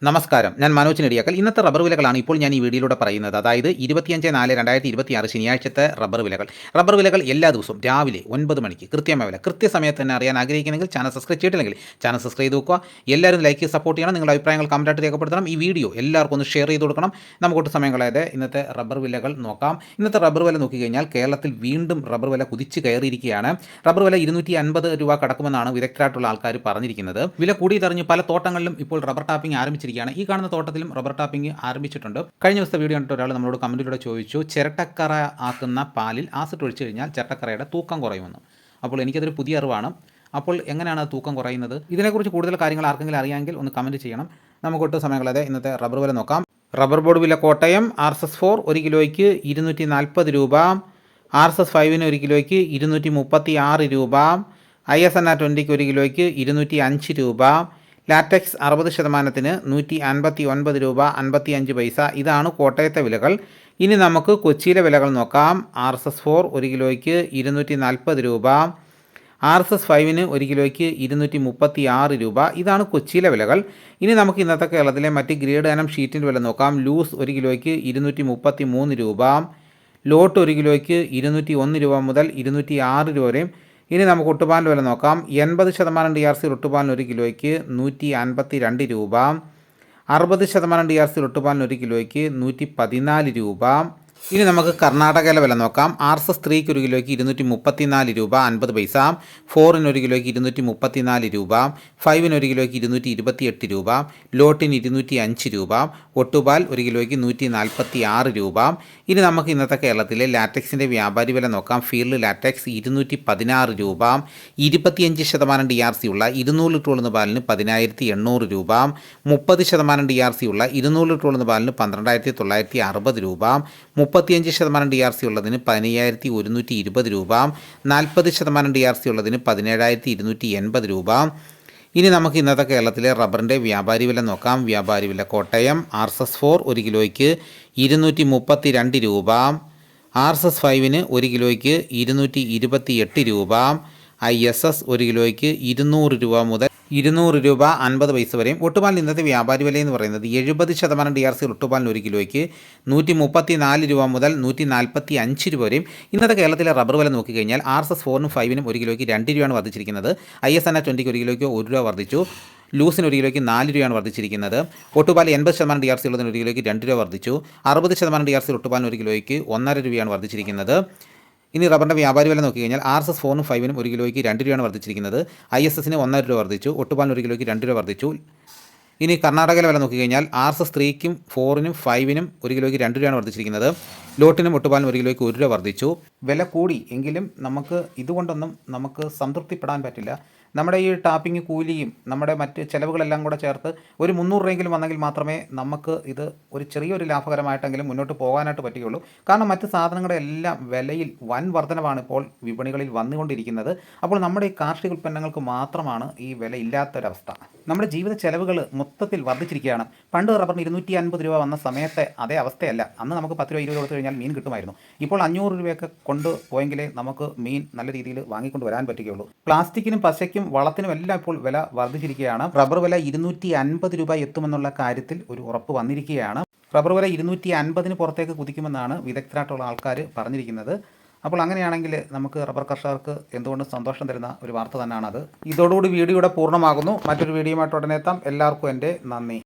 നമസ്കാരം, ഞാൻ മനോജ് നെടിയാക്കൽ. ഇന്നത്തെ റബ്ബർ വിലകളാണ് ഇപ്പോൾ ഞാൻ ഈ വീഡിയോയിലൂടെ പറയുന്നത്. അതായത് 25/4/2026 ശനിയാഴ്ചത്തെ റബ്ബർ വിലകൾ. റബ്ബർ വിലകൾ എല്ലാ ദിവസവും രാവിലെ 9 മണിക്ക് കൃത്യമായ വില കൃത്യസമയത്ത് തന്നെ അറിയാൻ ആഗ്രഹിക്കുന്നെങ്കിൽ ചാനൽ സബ്സ്ക്രൈബ് ചെയ്തിട്ടില്ലെങ്കിൽ ചാനൽ സബ്സ്ക്രൈബ് ചെയ്ത് നോക്കുക. എല്ലാവരും ലൈക്ക് ചെയ്ത് സപ്പോർട്ട് ചെയ്യണം. നിങ്ങളുടെ അഭിപ്രായങ്ങൾ കമൻറ്റായിട്ട് രേഖപ്പെടുത്തണം. ഈ വീഡിയോ എല്ലാവർക്കും ഒന്ന് ഷെയർ ചെയ്ത് കൊടുക്കണം. നമുക്കൊട്ട് സമയം കളയാതെ ഇന്നത്തെ റബ്ബർ വിലകൾ നോക്കാം. ഇന്നത്തെ റബ്ബർ വില നോക്കിക്കഴിഞ്ഞാൽ കേരളത്തിൽ വീണ്ടും റബ്ബർ വില കുതിച്ച് കയറിയിരിക്കുകയാണ്. റബ്ബർ വില 250 രൂപ കടക്കുമെന്നാണ് വിദഗ്ധരായിട്ടുള്ള ആൾക്കാർ പറഞ്ഞിരിക്കുന്നത്. വില കൂടിയതറിഞ്ഞ് പല തോട്ടങ്ങളിലും ഇപ്പോൾ റബ്ബർ ടാപ്പിംഗ് ആരംഭിച്ചിരിക്കുകയാണ്. ഈ കാണുന്ന തോട്ടത്തിലും റബ്ബർ ടാപ്പിംഗ് ആരംഭിച്ചിട്ടുണ്ട്. കഴിഞ്ഞ ദിവസത്തെ വീഡിയോ കണ്ടിട്ട് ഒരാൾ നമ്മളോട് കമന്റിലൂടെ ചോദിച്ചു, ചിരട്ടക്കറ ആക്കുന്ന പാലിൽ ആസിഡ് ഒഴിച്ചു കഴിഞ്ഞാൽ ചിരട്ടക്കറയുടെ തൂക്കം കുറയുമെന്ന്. അപ്പോൾ എനിക്കതൊരു പുതിയ അറിവാണ്. അപ്പോൾ എങ്ങനെയാണ് തൂക്കം കുറയുന്നത്? ഇതിനെക്കുറിച്ച് കൂടുതൽ കാര്യങ്ങൾ ആർക്കെങ്കിലും അറിയാമെങ്കിൽ ഒന്ന് കമൻറ്റ് ചെയ്യണം. നമുക്കൊട്ട് സമയങ്ങളതെ ഇന്നത്തെ റബ്ബർ വില നോക്കാം. റബ്ബർ ബോർഡ് വില കോട്ടയം RSS4 1 കിലോയ്ക്ക് 240 രൂപ, RSS 5 1 കിലോയ്ക്ക് 236 രൂപ, ISNR 20 1 കിലോയ്ക്ക് 205 രൂപ, ലാറ്റക്സ് 60% 159 രൂപ 55 പൈസ. ഇതാണ് കോട്ടയത്തെ വിലകൾ. ഇനി നമുക്ക് കൊച്ചിയിലെ വിലകൾ നോക്കാം. RSS4 1 കിലോയ്ക്ക് 240 രൂപ, RSS 5 1 കിലോയ്ക്ക് 236 രൂപ. ഇതാണ് കൊച്ചിയിലെ വിലകൾ. ഇനി നമുക്ക് ഇന്നത്തെ കേരളത്തിലെ മറ്റ് ഗ്രേഡ് ഇനം ഷീറ്റിൻ്റെ വില നോക്കാം. ലൂസ് 1 കിലോയ്ക്ക് 233 രൂപ, ലോട്ട് 1 കിലോയ്ക്ക് 201 രൂപ മുതൽ 206 രൂപ വരെയും. ഇനി നമുക്ക് ഒട്ടുപാലിൻ്റെ വില നോക്കാം. 80% DRC ഒട്ടുപാലിന് 1 കിലോയ്ക്ക് 152 രൂപ, 60% DRC ഒട്ടുപാലിന് 1 കിലോയ്ക്ക് 114 രൂപ. ഇനി നമുക്ക് കർണാടകയിലെ വില നോക്കാം. RSS 3 1 കിലോയ്ക്ക് 234 രൂപ 50 പൈസ, 4 1 കിലോയ്ക്ക് 234 രൂപ, 5 1 കിലോയ്ക്ക് 228 രൂപ, ലോട്ടിന് 205 രൂപ, ഒട്ടുപാൽ 1 കിലോയ്ക്ക് 146 രൂപ. ഇനി നമുക്ക് ഇന്നത്തെ കേരളത്തിലെ ലാറ്റക്സിൻ്റെ വ്യാപാരി വില നോക്കാം. ഫീൽഡ് ലാറ്റക്സ് 216 രൂപ, 25% DRC ഉള്ള 200 ലിറ്റർ ഉള്ള പാലിന് 10,800 രൂപ, 30% DRC ഉള്ള 200 ലിറ്റർ ഉള്ള പാലിന് 12,960 രൂപ, 35% DRC ഉള്ളതിന് 15,120 രൂപ, 40% DRC ഉള്ളതിന് 17,280 രൂപ. ഇനി നമുക്ക് ഇന്നത്തെ കേരളത്തിലെ റബ്ബറിൻ്റെ വ്യാപാരി വില നോക്കാം. വ്യാപാരി വില കോട്ടയം RSS4 1 കിലോയ്ക്ക് 232 രൂപ, RSS 5 1 കിലോയ്ക്ക് 228 രൂപ, ISS 1 കിലോയ്ക്ക് 200 രൂപ മുതൽ 200 രൂപ 50 പൈസ വരെയും. ഒട്ടുപാലിന് ഇന്നത്തെ വ്യാപാരി വില എന്ന് പറയുന്നത് 70% DRC ഒട്ടുപാലിന് 1 കിലോയ്ക്ക് 134 രൂപ മുതൽ 145 രൂപ വരെയും. ഇന്നത്തെ കേരളത്തിലെ റബ്ബർ വില നോക്കിക്കഴിഞ്ഞാൽ RSS 4 5 1 കിലോയ്ക്ക് 2 രൂപയാണ് വർദ്ധിച്ചിരിക്കുന്നത്. ISNR 20 1 കിലോയ്ക്ക് 1 രൂപ വർദ്ധിച്ചു. ലൂസിന് 1 കിലോയ്ക്ക് 4 രൂപയാണ് വർദ്ധിച്ചിരിക്കുന്നത്. ഒട്ടുപാൽ 80% DRC ഉള്ളതിന് 1 കിലോയ്ക്ക് 2 രൂപ വർദ്ധിച്ചു. 60% DRC ഒട്ടുപാലിന് 1 കിലോയ്ക്ക് 1.5 രൂപയാണ് വർദ്ധിച്ചിരിക്കുന്നത്. ഇനി റബ്ബറിൻ്റെ വ്യാപാരി വില നോക്കിക്കഴിഞ്ഞാൽ RSS 4 5 1 കിലോയ്ക്ക് 2 രൂപയാണ് വർദ്ധിച്ചിരിക്കുന്നത്. ISSന് 1.5 രൂപ വർദ്ധിച്ചു. ഒട്ടുപാലിന് 1 കിലോയ്ക്ക് 2 രൂപ വർദ്ധിച്ചു. ഇനി കർണാടകയിലെ വില നോക്കിക്കഴിഞ്ഞാൽ RSS 3 4 5 1 കിലോയ്ക്ക് 2 രൂപയാണ് വർദ്ധിച്ചിരിക്കുന്നത്. ലോട്ടിനും ഒട്ടുപാലിനും 1 കിലോയ്ക്ക് 1 രൂപ വർദ്ധിച്ചു. വില കൂടി എങ്കിലും നമുക്ക് ഇതുകൊണ്ടൊന്നും നമുക്ക് സംതൃപ്തിപ്പെടാൻ പറ്റില്ല. നമ്മുടെ ഈ ടാപ്പിംഗ് കൂലിയും നമ്മുടെ മറ്റ് ചിലവുകളെല്ലാം കൂടെ ചേർത്ത് ഒരു 300 രൂപയെങ്കിലും വന്നെങ്കിൽ മാത്രമേ നമുക്ക് ഇത് ഒരു ചെറിയൊരു ലാഭകരമായിട്ടെങ്കിലും മുന്നോട്ട് പോകാനായിട്ട് പറ്റുകയുള്ളൂ. കാരണം മറ്റ് സാധനങ്ങളുടെ എല്ലാം വിലയിൽ വൻ വർധനവാണ് ഇപ്പോൾ വിപണികളിൽ വന്നുകൊണ്ടിരിക്കുന്നത്. അപ്പോൾ നമ്മുടെ ഈ കാർഷിക ഉൽപ്പന്നങ്ങൾക്ക് മാത്രമാണ് ഈ വില ഇല്ലാത്തൊരവസ്ഥ. നമ്മുടെ ജീവിത ചെലവുകൾ മൊത്തത്തിൽ വർദ്ധിച്ചിരിക്കുകയാണ്. പണ്ട് റബ്ബറിന് 250 രൂപ വന്ന സമയത്തെ അതേ അവസ്ഥയല്ല. അന്ന് നമുക്ക് 10 രൂപ 20 കൊടുത്തു കഴിഞ്ഞാൽ മീൻ കിട്ടുമായിരുന്നു. ഇപ്പോൾ 500 രൂപയൊക്കെ കൊണ്ടുപോയെങ്കിലേ നമുക്ക് മീൻ നല്ല രീതിയിൽ വാങ്ങിക്കൊണ്ട് വരാൻ പറ്റുകയുള്ളൂ. പ്ലാസ്റ്റിക്കിനും പശയ്ക്കും വളത്തിനും എല്ലാം ഇപ്പോൾ വില വർദ്ധിച്ചിരിക്കുകയാണ്. റബ്ബർ വില 250 രൂപ എത്തുമെന്നുള്ള കാര്യത്തിൽ ഒരു ഉറപ്പ് വന്നിരിക്കുകയാണ്. റബ്ബർ വില 250-ന് പുറത്തേക്ക് കുതിക്കുമെന്നാണ് വിദഗ്ധരായിട്ടുള്ള ആൾക്കാർ പറഞ്ഞിരിക്കുന്നത്. അപ്പോൾ അങ്ങനെയാണെങ്കിൽ നമുക്ക് റബ്ബർ കർഷകർക്ക് എന്തുകൊണ്ടും സന്തോഷം തരുന്ന ഒരു വാർത്ത തന്നെയാണത്. ഇതോടുകൂടി വീഡിയോയുടെ പൂർണ്ണമാകുന്നു. മറ്റൊരു വീഡിയോയുമായിട്ട് ഉടനെ എത്താം. എല്ലാവർക്കും എൻ്റെ നന്ദി.